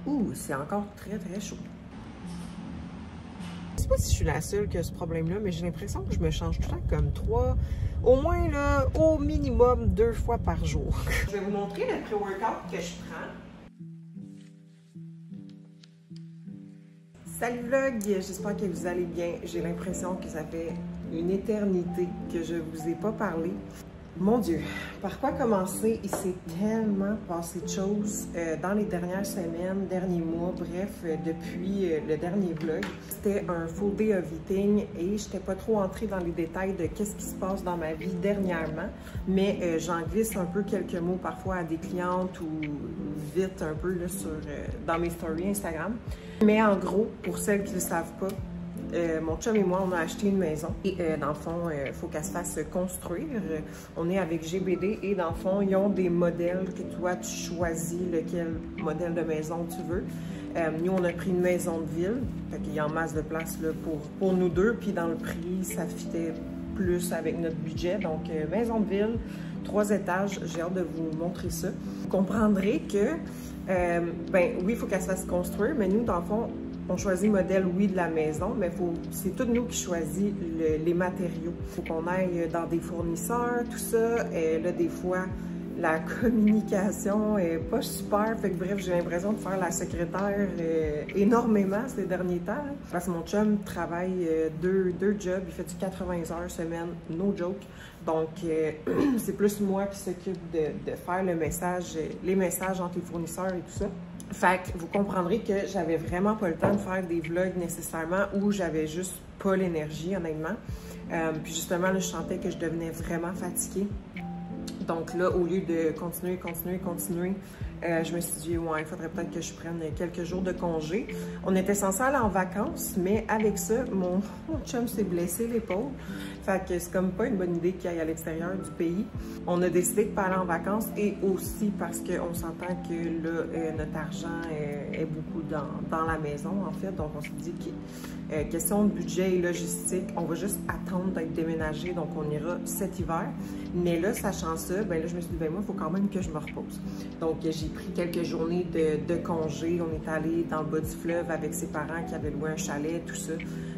Ouh, c'est encore très très chaud. Je sais pas si je suis la seule qui a ce problème-là, mais j'ai l'impression que je me change tout le temps comme 3, au moins là, au minimum 2 fois par jour. Je vais vous montrer le pré-workout que je prends. Salut vlog, j'espère que vous allez bien. J'ai l'impression que ça fait une éternité que je vous ai pas parlé. Mon Dieu, par quoi commencer? Il s'est tellement passé de choses dans les dernières semaines, derniers mois, bref, depuis le dernier vlog. C'était un full day of eating et je n'étais pas trop entrée dans les détails de qu'est-ce qui se passe dans ma vie dernièrement, mais j'en glisse un peu quelques mots parfois à des clientes ou vite un peu là, dans mes stories Instagram. Mais en gros, pour celles qui ne le savent pas, mon chum et moi, on a acheté une maison et dans le fond, il faut qu'elle se fasse construire. On est avec GBD et dans le fond, ils ont des modèles que toi, tu choisis lequel modèle de maison tu veux. Nous, on a pris une maison de ville, fait qu'il y a en masse de place là, pour nous deux, puis dans le prix, ça fitait plus avec notre budget. Donc, maison de ville, 3 étages, j'ai hâte de vous montrer ça. Vous comprendrez que, ben oui, il faut qu'elle se fasse construire, mais nous, dans le fond, on choisit le modèle, oui, de la maison, mais c'est tout nous qui choisissons les matériaux. Il faut qu'on aille dans des fournisseurs, tout ça. Et là, des fois, la communication est pas super. Fait que bref, j'ai l'impression de faire la secrétaire énormément ces derniers temps. Parce que mon chum travaille deux jobs. Il fait du 80 heures semaine, no joke. Donc, c'est plus moi qui s'occupe de faire les messages entre les fournisseurs et tout ça. Fait que vous comprendrez que j'avais vraiment pas le temps de faire des vlogs nécessairement ou j'avais juste pas l'énergie, honnêtement. Puis justement, là, je sentais que je devenais vraiment fatiguée. Donc là, au lieu de continuer, je me suis dit, ouais, il faudrait peut-être que je prenne quelques jours de congé. On était censé aller en vacances, mais avec ça, mon chum s'est blessé l'épaule. Fait que c'est comme pas une bonne idée qu'il aille à l'extérieur du pays. On a décidé de pas aller en vacances et aussi parce qu'on s'entend que là, notre argent est beaucoup dans la maison, en fait. Donc, on s'est dit que question de budget et logistique, on va juste attendre d'être déménagé. Donc, on ira cet hiver. Mais là, sachant ça, ben là, je me suis dit, ben moi, il faut quand même que je me repose. Donc, j'ai pris quelques journées de congé. On est allé dans le bas du fleuve avec ses parents qui avaient loué un chalet, tout ça.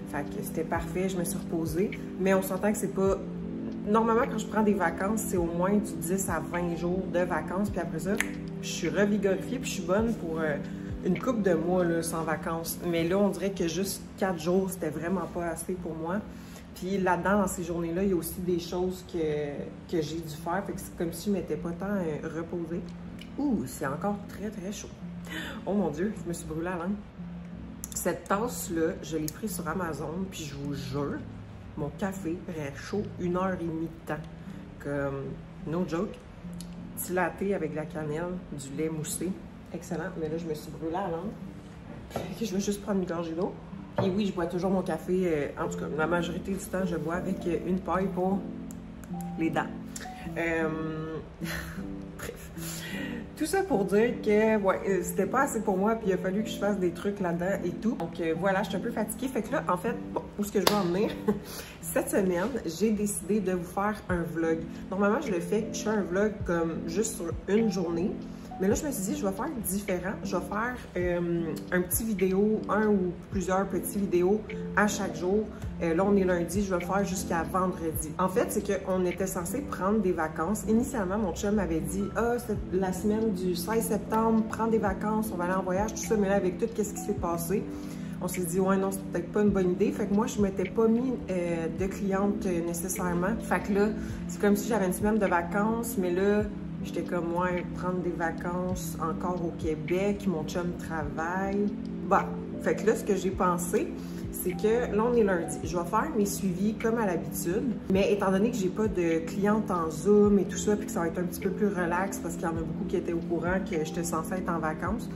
Fait que c'était parfait, je me suis reposée. Mais on s'entend que c'est pas... Normalement, quand je prends des vacances, c'est au moins du 10 à 20 jours de vacances. Puis après ça, je suis revigorifiée puis je suis bonne pour une couple de mois là, sans vacances. Mais là, on dirait que juste 4 jours, c'était vraiment pas assez pour moi. Puis là-dedans, dans ces journées-là, il y a aussi des choses que j'ai dû faire. Fait que c'est comme si je m'étais pas tant reposée. Ouh, c'est encore très, très chaud. Oh mon Dieu, je me suis brûlée la langue. Cette tasse-là, je l'ai prise sur Amazon, puis je vous jure, mon café reste chaud 1h30 de temps. Comme, no joke, petit latte avec de la cannelle, du lait moussé. Excellent, mais là, je me suis brûlée la langue. Je vais juste prendre une gorgée d'eau. Puis oui, je bois toujours mon café, en tout cas, la majorité du temps, je bois avec une paille pour les dents. Bref. Tout ça pour dire que, ouais, c'était pas assez pour moi, puis il a fallu que je fasse des trucs là-dedans et tout. Donc voilà, je suis un peu fatiguée. Fait que là, en fait, bon, où est-ce que je vais en venir? Cette semaine, j'ai décidé de vous faire un vlog. Normalement, je fais un vlog comme juste sur une journée. Mais là, je me suis dit, je vais faire différent. Je vais faire un petit vidéo, un ou plusieurs petits vidéos à chaque jour. Là, on est lundi, je vais le faire jusqu'à vendredi. En fait, c'est qu'on était censé prendre des vacances. Initialement, mon chum m'avait dit, ah, c'est la semaine du 16 septembre, prendre des vacances, on va aller en voyage, tout ça. Mais là, avec tout ce qui s'est passé, on s'est dit, ouais, non, c'est peut-être pas une bonne idée. Fait que moi, je m'étais pas mis de cliente nécessairement. Fait que là, c'est comme si j'avais une semaine de vacances, mais là, j'étais comme, ouais, prendre des vacances encore au Québec, mon chum travaille. Bah, fait que là, ce que j'ai pensé, c'est que là, on est lundi. Je vais faire mes suivis comme à l'habitude, mais étant donné que j'ai pas de clientes en Zoom et tout ça, puis que ça va être un petit peu plus relax parce qu'il y en a beaucoup qui étaient au courant que j'étais censée être en vacances,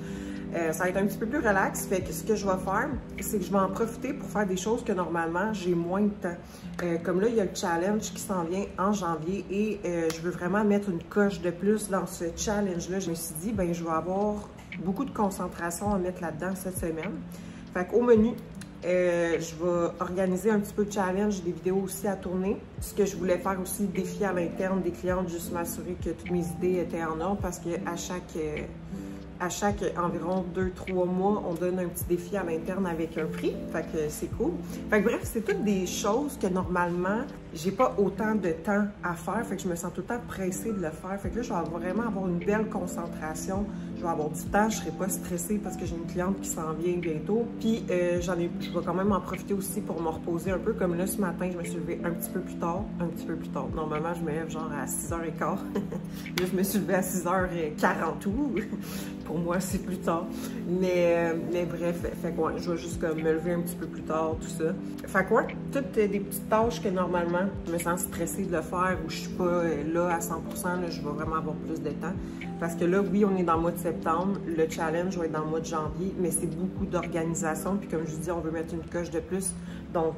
ça va être un petit peu plus relax. Fait que ce que je vais faire, c'est que je vais en profiter pour faire des choses que normalement, j'ai moins de temps. Comme là, il y a le challenge qui s'en vient en janvier et je veux vraiment mettre une coche de plus dans ce challenge-là. Je me suis dit, ben je vais avoir beaucoup de concentration à mettre là-dedans cette semaine. Fait qu'au menu, je vais organiser un petit peu de challenge, des vidéos aussi à tourner. Ce que je voulais faire aussi, défi à l'interne des clientes, juste m'assurer que toutes mes idées étaient en ordre parce qu'à chaque À chaque environ 2-3 mois, on donne un petit défi à l'interne avec un prix. Fait que c'est cool. Fait que bref, c'est toutes des choses que normalement, j'ai pas autant de temps à faire. Fait que je me sens tout le temps pressée de le faire. Fait que là, je vais vraiment avoir une belle concentration. Je vais avoir du temps. Je serai pas stressée parce que j'ai une cliente qui s'en vient bientôt. Puis, je vais quand même en profiter aussi pour me reposer un peu. Comme là, ce matin, je me suis levée un petit peu plus tard. Normalement, je me lève genre à 6h15. Là, je me suis levée à 6h40 Pour moi, c'est plus tard. Mais bref, fait que ouais, je vais juste comme me lever un petit peu plus tard, tout ça. Fait que ouais, toutes des petites tâches que normalement, je me sens stressée de le faire ou je suis pas là à 100%, là, je vais vraiment avoir plus de temps. Parce que là, oui, on est dans le mois de septembre, le challenge va être dans le mois de janvier, mais c'est beaucoup d'organisation. Puis comme je vous dis, on veut mettre une coche de plus. Donc,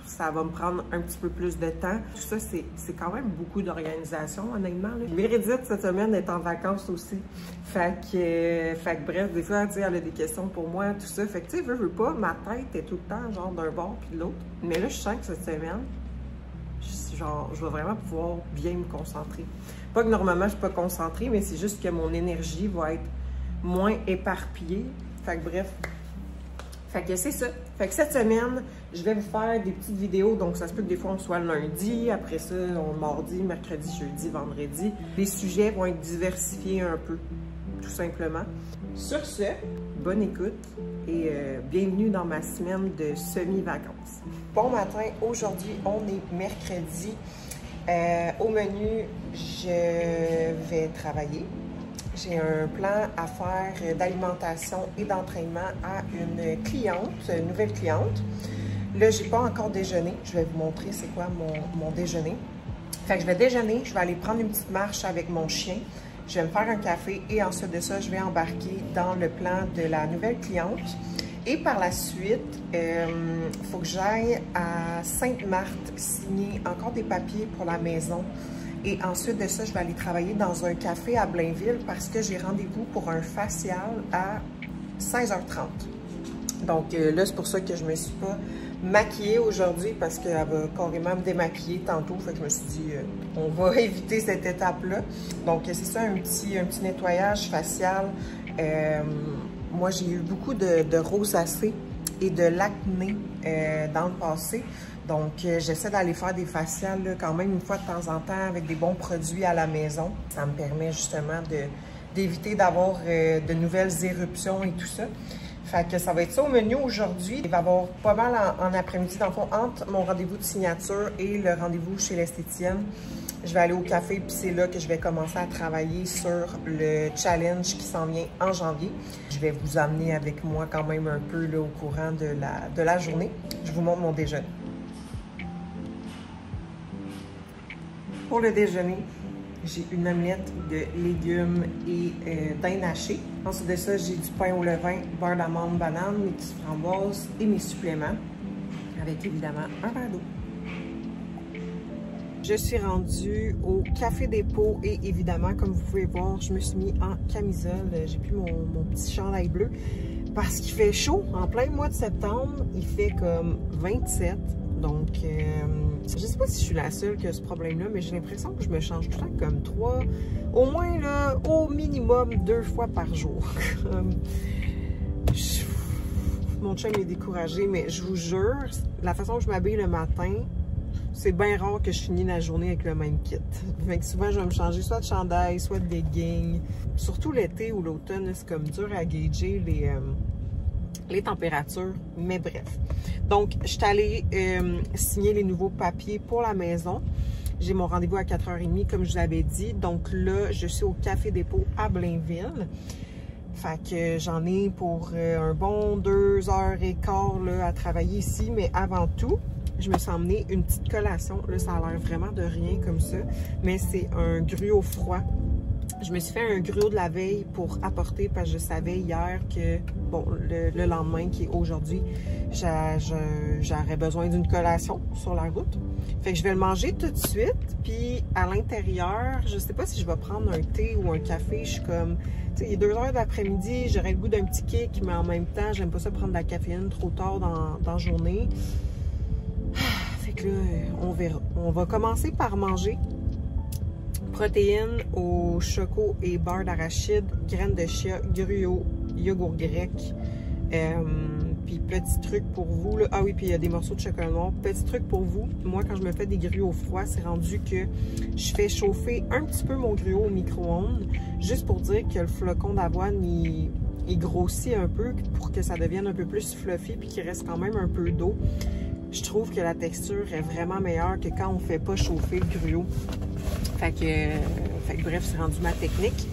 ça va me prendre un petit peu plus de temps. Tout ça, c'est quand même beaucoup d'organisation, honnêtement. Meredith, cette semaine, est en vacances aussi. Fait que bref, des fois, tu sais, elle a des questions pour moi, tout ça. Fait que, tu sais, veux pas, ma tête est tout le temps, genre, d'un bord puis de l'autre. Mais là, je sens que cette semaine, genre, je vais vraiment pouvoir bien me concentrer. Pas que normalement, je suis pas concentrée, mais c'est juste que mon énergie va être moins éparpillée. Fait que bref, fait que c'est ça. Fait que cette semaine, je vais vous faire des petites vidéos. Donc, ça se peut que des fois, on soit lundi. Après ça, on mardi, mercredi, jeudi, vendredi. Les sujets vont être diversifiés un peu, tout simplement. Sur ce, bonne écoute et bienvenue dans ma semaine de semi-vacances. Bon matin, aujourd'hui, on est mercredi. Au menu, je vais travailler. J'ai un plan à faire d'alimentation et d'entraînement à une cliente, une nouvelle cliente. Là, j'ai pas encore déjeuné. Je vais vous montrer c'est quoi mon déjeuner. Fait que je vais déjeuner, je vais aller prendre une petite marche avec mon chien. Je vais me faire un café et ensuite de ça, je vais embarquer dans le plan de la nouvelle cliente. Et par la suite, il faut que j'aille à Sainte-Marthe signer encore des papiers pour la maison. Et ensuite de ça, je vais aller travailler dans un café à Blainville parce que j'ai rendez-vous pour un facial à 16h30. Donc là, c'est pour ça que je ne me suis pas maquillée aujourd'hui parce qu'elle va carrément me démaquiller tantôt. Fait que je me suis dit, on va éviter cette étape-là. Donc c'est ça, un petit nettoyage facial. Moi, j'ai eu beaucoup de rosacée et de l'acné dans le passé. Donc, j'essaie d'aller faire des faciales là, quand même une fois de temps en temps avec des bons produits à la maison. Ça me permet justement d'éviter d'avoir de nouvelles éruptions et tout ça. Fait que ça va être ça au menu aujourd'hui. Il va y avoir pas mal en après-midi, dans le fond, entre mon rendez-vous de signature et le rendez-vous chez l'esthéticienne. Je vais aller au café, puis c'est là que je vais commencer à travailler sur le challenge qui s'en vient en janvier. Je vais vous amener avec moi quand même un peu là, au courant de la journée. Je vous montre mon déjeuner. Pour le déjeuner, j'ai une omelette de légumes et dinde hachée. Ensuite de ça, j'ai du pain au levain, beurre d'amande, banane, mes petites framboises et mes suppléments, avec évidemment un verre d'eau. Je suis rendue au Café Dépôt et évidemment, comme vous pouvez voir, je me suis mis en camisole. J'ai pris mon petit chandail bleu parce qu'il fait chaud. En plein mois de septembre, il fait comme 27. Donc, je sais pas si je suis la seule qui a ce problème-là, mais j'ai l'impression que je me change tout le temps comme 3, au moins là, au minimum 2 fois par jour. Mon chum est découragé, mais je vous jure, la façon que je m'habille le matin, c'est bien rare que je finis la journée avec le même kit. Fait que souvent, je vais me changer soit de chandail, soit de leggings. Surtout l'été ou l'automne, c'est comme dur à gager les températures, mais bref. Donc, je suis allée signer les nouveaux papiers pour la maison. J'ai mon rendez-vous à 4h30, comme je vous l'avais dit. Donc là, je suis au Café Dépôt à Blainville. Fait que j'en ai pour un bon 2h15 là, à travailler ici. Mais avant tout, je me suis emmené une petite collation. Là, ça a l'air vraiment de rien comme ça. Mais c'est un gruau froid. Je me suis fait un gruau de la veille pour apporter parce que je savais hier que, bon, le lendemain qui est aujourd'hui, j'aurais besoin d'une collation sur la route. Fait que je vais le manger tout de suite. Puis à l'intérieur, je sais pas si je vais prendre un thé ou un café. Je suis comme, tu sais, il est 2h d'après-midi, j'aurais le goût d'un petit kick, mais en même temps, j'aime pas ça prendre de la caféine trop tard dans la journée. Fait que là, on verra. On va commencer par manger Protéines au choco et beurre d'arachide, graines de chia, gruau, yogourt grec. Puis petit truc pour vous, là. Ah oui, puis il y a des morceaux de chocolat noir. Petit truc pour vous, moi quand je me fais des gruaux au froid, c'est rendu que je fais chauffer un petit peu mon gruau au micro-ondes, juste pour dire que le flocon d'avoine, il grossit un peu pour que ça devienne un peu plus fluffy puis qu'il reste quand même un peu d'eau. Je trouve que la texture est vraiment meilleure que quand on ne fait pas chauffer le gruau. Fait que bref, c'est rendu ma technique.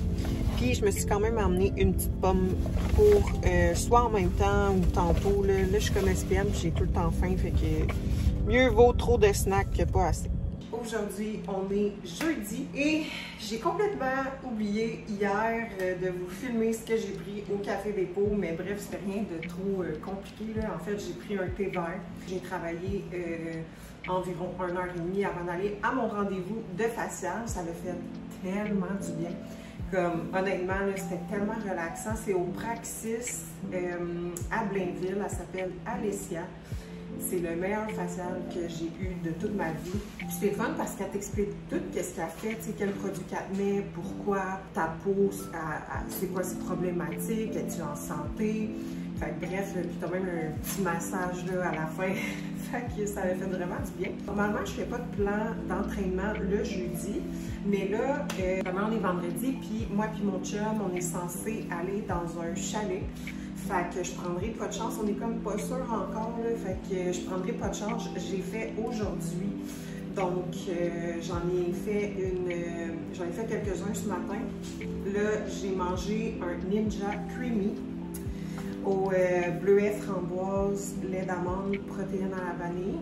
Puis je me suis quand même emmené une petite pomme pour soit en même temps ou tantôt. Là je suis comme SPM, j'ai tout le temps faim, fait que mieux vaut trop de snacks que pas assez. Aujourd'hui, on est jeudi et j'ai complètement oublié hier de vous filmer ce que j'ai pris au Café Dépôt, mais bref, c'était rien de trop compliqué, là. En fait, j'ai pris un thé vert. J'ai travaillé environ 1h30 avant d'aller à mon rendez-vous de facial. Ça m'a fait tellement du bien. Comme, honnêtement, c'était tellement relaxant. C'est au Praxis à Blainville. Elle s'appelle Alessia. C'est le meilleur facial que j'ai eu de toute ma vie. Puis c'est fun parce qu'elle t'explique tout qu'est-ce qu'elle fait, tu sais, quel produit qu'elle te met, pourquoi ta peau, c'est quoi ses problématiques, es-tu en santé. Fait que bref, puis t'as même un petit massage là, à la fin. Fait que ça m'a fait vraiment du bien. Normalement, je fais pas de plan d'entraînement le jeudi, mais là, vraiment, on est vendredi, puis moi puis mon chum, on est censé aller dans un chalet. Fait que je prendrai pas de chance, on est comme pas sûr encore, là, fait que je prendrai pas de chance. J'ai fait aujourd'hui, donc j'en ai fait quelques-uns ce matin. Là, j'ai mangé un Ninja Creamy au bleuet framboise, lait d'amande, protéines à la vanille.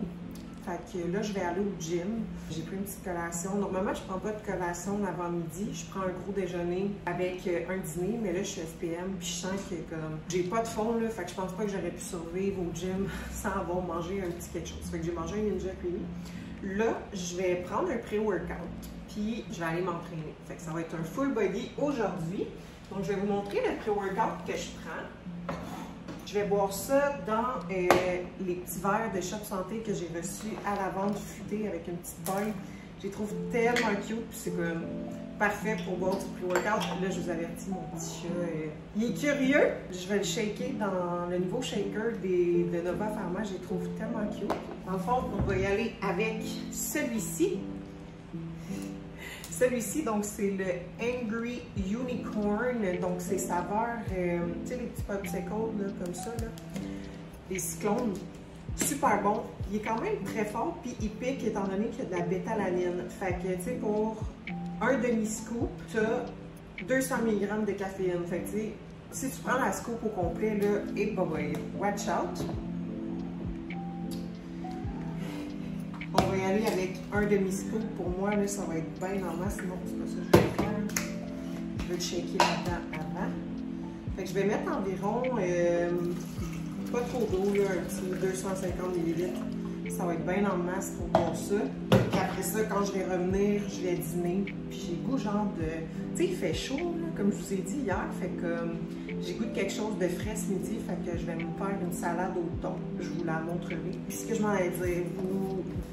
Fait que là, je vais aller au gym. J'ai pris une petite collation. Normalement, je prends pas de collation avant midi. Je prends un gros déjeuner avec un dîner, mais là, je suis SPM, puis je sens que comme j'ai pas de fond, là, fait que je pense pas que j'aurais pu survivre au gym sans avoir mangé un petit quelque chose. Fait que j'ai mangé un Ninja Creamy. Là, je vais prendre un pré-workout, puis je vais aller m'entraîner. Fait que ça va être un full body aujourd'hui. Donc, je vais vous montrer le pré-workout que je prends. Je vais boire ça dans les petits verres de Shop Santé que j'ai reçus à la vente futée avec une petite baille. Je les trouve tellement cute, puis c'est comme parfait pour boire du pré-workout. Là, je vous avertis, mon petit chat, il est curieux. Je vais le shaker dans le nouveau shaker de Nova Pharma. Je les trouve tellement cute. En fond, on va y aller avec celui-ci. Celui-ci, donc, c'est le Angry Unicorn. Donc, c'est saveur, tu sais, les petits popsicles, là, comme ça, là. Les cyclones. Super bon. Il est quand même très fort, puis il pique étant donné qu'il y a de la bétalanine. Fait que, tu sais, pour un demi-scoop, tu as 200 mg de caféine. Fait que, tu sais, si tu prends la scoop au complet, là, et bah, watch out. On va y aller avec un demi-scoop. Pour moi, là, ça va être bien en masse. Sinon, c'est pas ça que je vais faire. Je vais le shaker là-dedans avant. Fait que je vais mettre environ, pas trop d'eau, là, un petit 250 ml. Ça va être bien en masse pour boire ça. Puis après ça, quand je vais revenir, je vais dîner. Puis j'ai goût genre de... Tu sais, il fait chaud, là, comme je vous ai dit hier. Fait que j'ai goût de quelque chose de frais ce midi. Fait que je vais me faire une salade au thon. Je vous la montrerai. Puis ce que je m'en allais dire,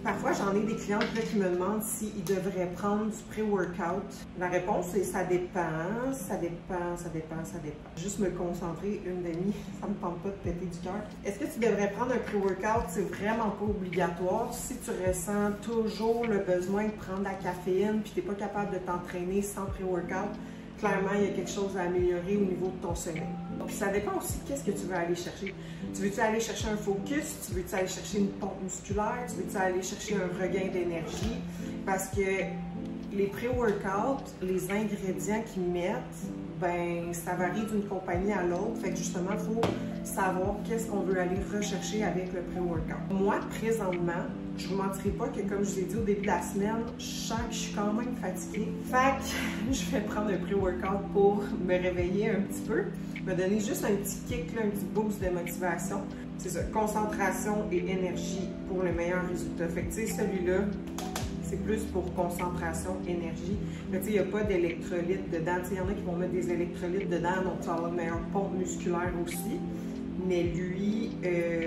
parfois, j'en ai des clientes là, qui me demandent s'ils devraient prendre du pré-workout. La réponse est ça dépend, ça dépend, ça dépend, ça dépend. Juste me concentrer une demi, ça me tente pas de péter du cœur. Est-ce que tu devrais prendre un pré-workout? C'est vraiment pas obligatoire. Si tu ressens toujours le besoin de prendre de la caféine puis tu n'es pas capable de t'entraîner sans pré-workout, clairement, il y a quelque chose à améliorer au niveau de ton sommeil. Puis ça dépend aussi de qu'est-ce que tu veux aller chercher. Tu veux-tu aller chercher un focus? Tu veux-tu aller chercher une pompe musculaire? Tu veux-tu aller chercher un regain d'énergie? Parce que les pré-workouts, les ingrédients qu'ils mettent, ben ça varie d'une compagnie à l'autre. Fait que justement, il faut savoir qu'est-ce qu'on veut aller rechercher avec le pré-workout. Moi, présentement, je vous mentirai pas que, comme je vous ai dit au début de la semaine, je sens que je suis quand même fatiguée. Fait que je vais prendre un pré-workout pour me réveiller un petit peu, me donner juste un petit kick, là, un petit boost de motivation. C'est ça, concentration et énergie pour le meilleur résultat. Fait que, tu sais, celui-là, c'est plus pour concentration, énergie. Mais tu sais, il n'y a pas d'électrolytes dedans. Tu sais, il y en a qui vont mettre des électrolytes dedans, donc tu vas avoir une meilleure pompe musculaire aussi. mais lui,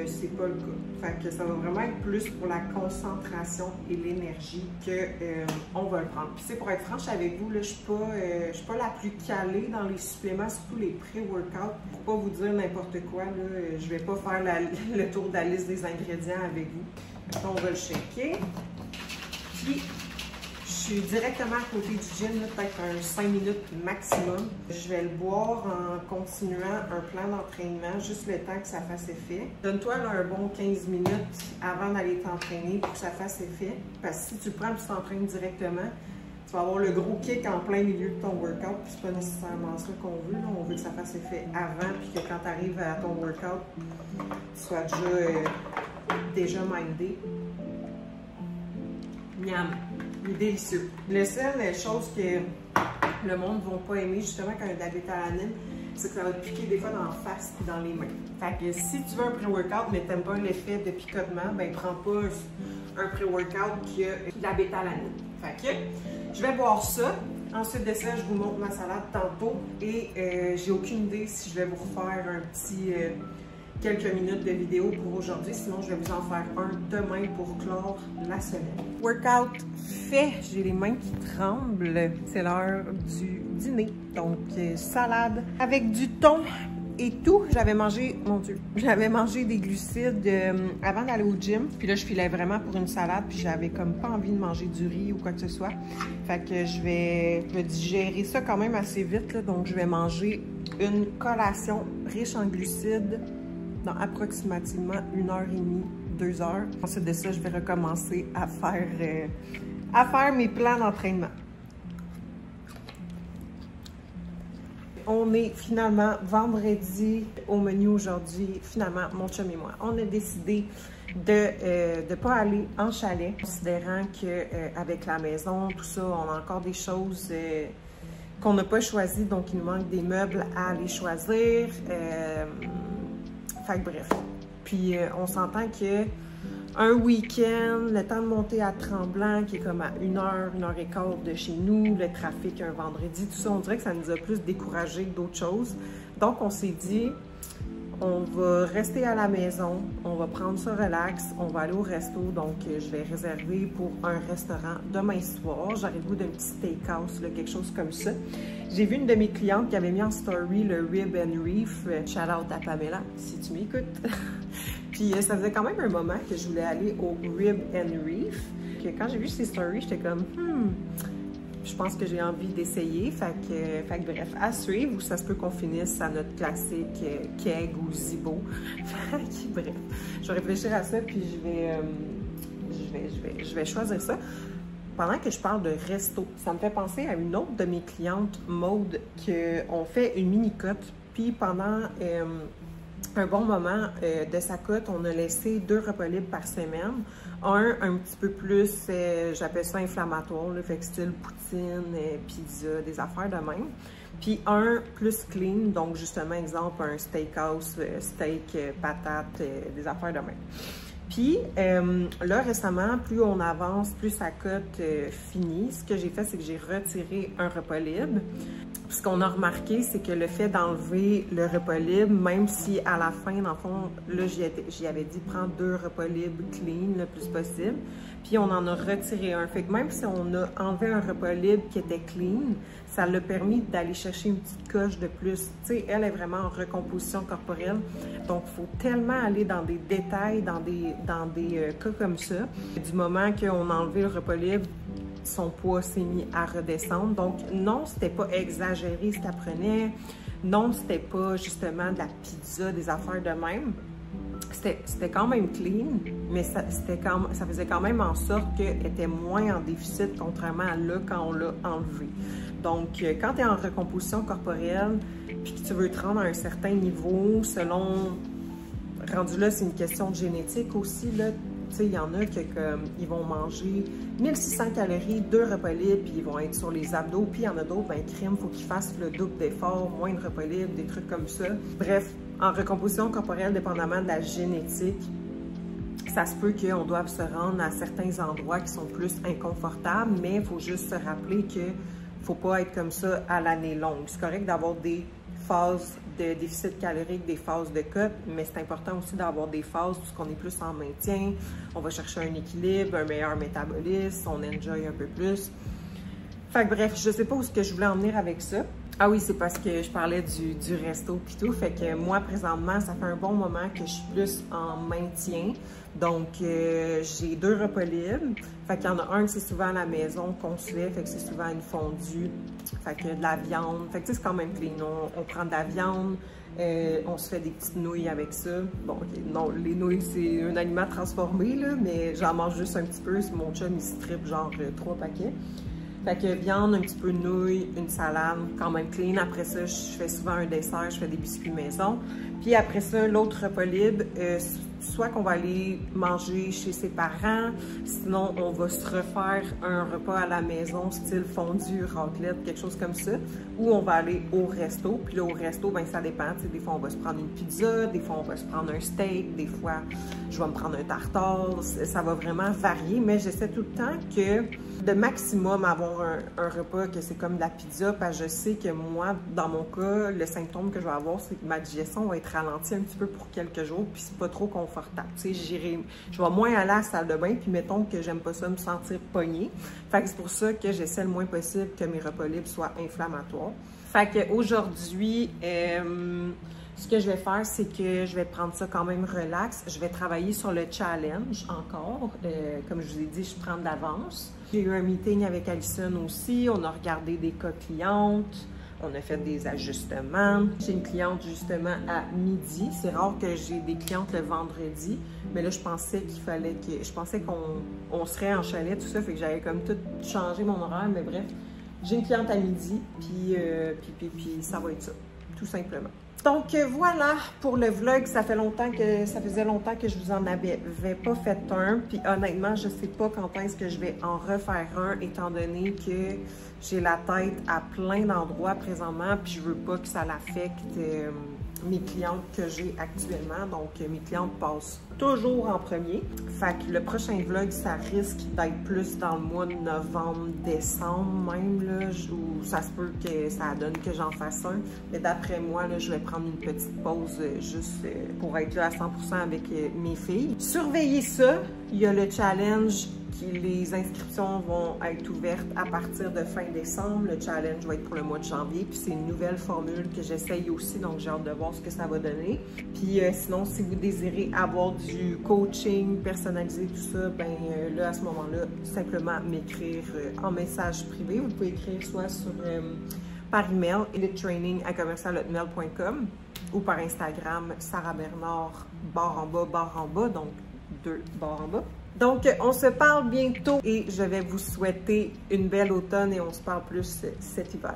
c'est pas le cas. Fait que ça va vraiment être plus pour la concentration et l'énergie qu'on va le prendre. Puis c'est pour être franche avec vous, là, je suis pas la plus calée dans les suppléments, surtout les pré-workouts. Pour pas vous dire n'importe quoi, là, je vais pas faire le tour de la liste des ingrédients avec vous. Donc, on va le shaker. Puis, je suis directement à côté du gym, peut-être un 5 minutes maximum. Je vais le boire en continuant un plan d'entraînement, juste le temps que ça fasse effet. Donne-toi un bon 15 minutes avant d'aller t'entraîner pour que ça fasse effet. Parce que si tu le prends et tu t'entraînes directement, tu vas avoir le gros kick en plein milieu de ton workout. Puis c'est pas nécessairement ça qu'on veut. Là. On veut que ça fasse effet avant, puis que quand tu arrives à ton workout, tu sois déjà mindé. Miam! Il est délicieux. La seule chose que le monde ne va pas aimer, justement, quand il y a de la bétalanine, c'est que ça va te piquer des fois dans la face et dans les mains. Fait que si tu veux un pré-workout, mais tu n'aimes pas l'effet de picotement, ben prends pas un pré-workout qui a de la bétalanine. Fait que je vais boire ça. Ensuite de ça, je vous montre ma salade tantôt et j'ai aucune idée si je vais vous refaire un petit... quelques minutes de vidéo pour aujourd'hui, sinon je vais vous en faire un demain pour clore la semaine. Workout fait, j'ai les mains qui tremblent, c'est l'heure du dîner, donc salade avec du thon et tout. J'avais mangé, mon Dieu, j'avais mangé des glucides avant d'aller au gym, puis là je filais vraiment pour une salade, puis j'avais comme pas envie de manger du riz ou quoi que ce soit, fait que je vais digérer ça quand même assez vite, là, donc je vais manger une collation riche en glucides dans approximativement 1h30, 2 heures. Ensuite de ça, je vais recommencer à faire mes plans d'entraînement. On est finalement vendredi au menu aujourd'hui. Finalement, mon chum et moi, on a décidé de ne pas aller en chalet, considérant qu'avec la maison, tout ça, on a encore des choses qu'on n'a pas choisies, donc il nous manque des meubles à aller choisir. Fait que bref. Puis on s'entend que un week-end, le temps de monter à Tremblant, qui est comme à 1h15 de chez nous, le trafic un vendredi, tout ça, on dirait que ça nous a plus découragé que d'autres choses. Donc on s'est dit, on va rester à la maison, on va prendre ça relax, on va aller au resto, donc je vais réserver pour un restaurant demain soir. J'aurais le goût d'un petit steakhouse, là, quelque chose comme ça. J'ai vu une de mes clientes qui avait mis en story le Rib and Reef. Shout out à Pamela, si tu m'écoutes. Puis ça faisait quand même un moment que je voulais aller au Rib and Reef. Que quand j'ai vu ces stories, j'étais comme, je pense que j'ai envie d'essayer. Fait que bref, à suivre, ou ça se peut qu'on finisse à notre classique keg ou zibo. Fait que bref, je vais réfléchir à ça, puis je vais choisir ça. Pendant que je parle de resto, ça me fait penser à une autre de mes clientes, Maude, qu'on fait une mini-cote. Puis pendant un bon moment de sa cote, on a laissé 2 repas libres par semaine. Un petit peu plus, j'appelle ça inflammatoire, là, fait que style poutine, pizza, des affaires de même. Puis un plus clean, donc justement, exemple, un steakhouse, steak, patates, des affaires de même. Puis là, récemment, plus on avance, plus sa cote finit. Ce que j'ai fait, c'est que j'ai retiré un repas libre. Puis ce qu'on a remarqué, c'est que le fait d'enlever le repas libre, même si à la fin, dans le fond, là, j'y avais dit prends 2 repas libres clean le plus possible. Puis on en a retiré un. Fait que même si on a enlevé un repas libre qui était clean, ça l'a permis d'aller chercher une petite coche de plus. Tu sais, elle est vraiment en recomposition corporelle. Donc, il faut tellement aller dans des détails, dans des cas comme ça. Du moment qu'on a enlevé le repas libre, son poids s'est mis à redescendre. Donc, non, c'était pas exagéré ce qu'elle prenait. Non, c'était pas justement de la pizza, des affaires de même. C'était quand même clean, mais ça faisait quand même en sorte qu'elle était moins en déficit, contrairement à là quand on l'a enlevé. Donc, quand tu es en recomposition corporelle, puis que tu veux te rendre à un certain niveau, selon... Rendu là, c'est une question de génétique aussi, là. Tu sais, il y en a qui ils vont manger 1600 calories, 2 repas libres, puis ils vont être sur les abdos. Puis il y en a d'autres, ben crème, il faut qu'ils fassent le double d'effort, moins de repas libres, des trucs comme ça. Bref, en recomposition corporelle, dépendamment de la génétique, ça se peut qu'on doive se rendre à certains endroits qui sont plus inconfortables, mais il faut juste se rappeler qu'il ne faut pas être comme ça à l'année longue. C'est correct d'avoir des phases de déficit calorique, des phases de cut, mais c'est important aussi d'avoir des phases puisqu'on est plus en maintien, on va chercher un équilibre, un meilleur métabolisme, on enjoy un peu plus. Fait que bref, je sais pas où est-ce que je voulais en venir avec ça. Ah oui, c'est parce que je parlais du resto pis tout. Fait que moi, présentement, ça fait un bon moment que je suis plus en maintien. Donc, j'ai 2 repas libres. Fait qu'il y en a un que c'est souvent à la maison qu'on se fait. Fait que c'est souvent une fondue. Fait que de la viande. Fait que tu sais, c'est quand même clean. On prend de la viande. On se fait des petites nouilles avec ça. Bon, okay, non, les nouilles, c'est un aliment transformé, là. Mais j'en mange juste un petit peu. Mon chum, il strip genre 3 paquets. Fait que viande, un petit peu de nouilles, une salade, quand même clean. Après ça, je fais souvent un dessert, je fais des biscuits maison. Puis après ça, l'autre repas libre, soit qu'on va aller manger chez ses parents, sinon on va se refaire un repas à la maison, style fondue, raclette, quelque chose comme ça, ou on va aller au resto. Puis là, au resto, ben ça dépend. Des fois, on va se prendre une pizza, des fois, on va se prendre un steak, des fois, je vais me prendre un tartare. Ça va vraiment varier, mais j'essaie tout le temps que de maximum avoir un repas que c'est comme de la pizza, parce que je sais que moi, dans mon cas, le symptôme que je vais avoir, c'est que ma digestion va être ralentie un petit peu pour quelques jours, puis c'est pas trop confortable. Tu sais, je vais moins aller à la salle de bain, puis mettons que j'aime pas ça me sentir pognée. Fait que c'est pour ça que j'essaie le moins possible que mes repas libres soient inflammatoires. Fait qu'aujourd'hui, ce que je vais faire, c'est que je vais prendre ça quand même relax. Je vais travailler sur le challenge encore. Comme je vous ai dit, je prends de l'avance. J'ai eu un meeting avec Alison aussi. On a regardé des cas clientes. On a fait des ajustements. J'ai une cliente justement à midi. C'est rare que j'ai des clientes le vendredi. Mais là, je pensais qu'on serait en chalet, tout ça. Fait que j'avais comme tout changé mon horaire. Mais bref, j'ai une cliente à midi. Puis ça va être ça, tout simplement. Donc voilà pour le vlog, ça faisait longtemps que je vous en avais pas fait un, puis honnêtement, je sais pas quand est-ce que je vais en refaire un, étant donné que j'ai la tête à plein d'endroits présentement, puis je veux pas que ça l'affecte mes clientes que j'ai actuellement. Donc mes clientes passent toujours en premier. Fait que le prochain vlog, ça risque d'être plus dans le mois de novembre, décembre même, là, où ça se peut que ça donne que j'en fasse un. Mais d'après moi, là, je vais prendre une petite pause juste pour être là à 100% avec mes filles. Surveillez ça. Il y a le challenge. Les inscriptions vont être ouvertes à partir de fin décembre. Le challenge va être pour le mois de janvier. Puis c'est une nouvelle formule que j'essaye aussi, donc j'ai hâte de voir ce que ça va donner. Puis sinon, si vous désirez avoir du coaching personnalisé, tout ça, ben là, à ce moment-là, simplement m'écrire en message privé. Vous pouvez écrire soit sur par email, elitetraining@commercialhotmail.com, ou par Instagram, Sarah Bernard, barre en bas, donc 2 barres en bas. Donc, on se parle bientôt et je vais vous souhaiter une belle automne et on se parle plus cet hiver.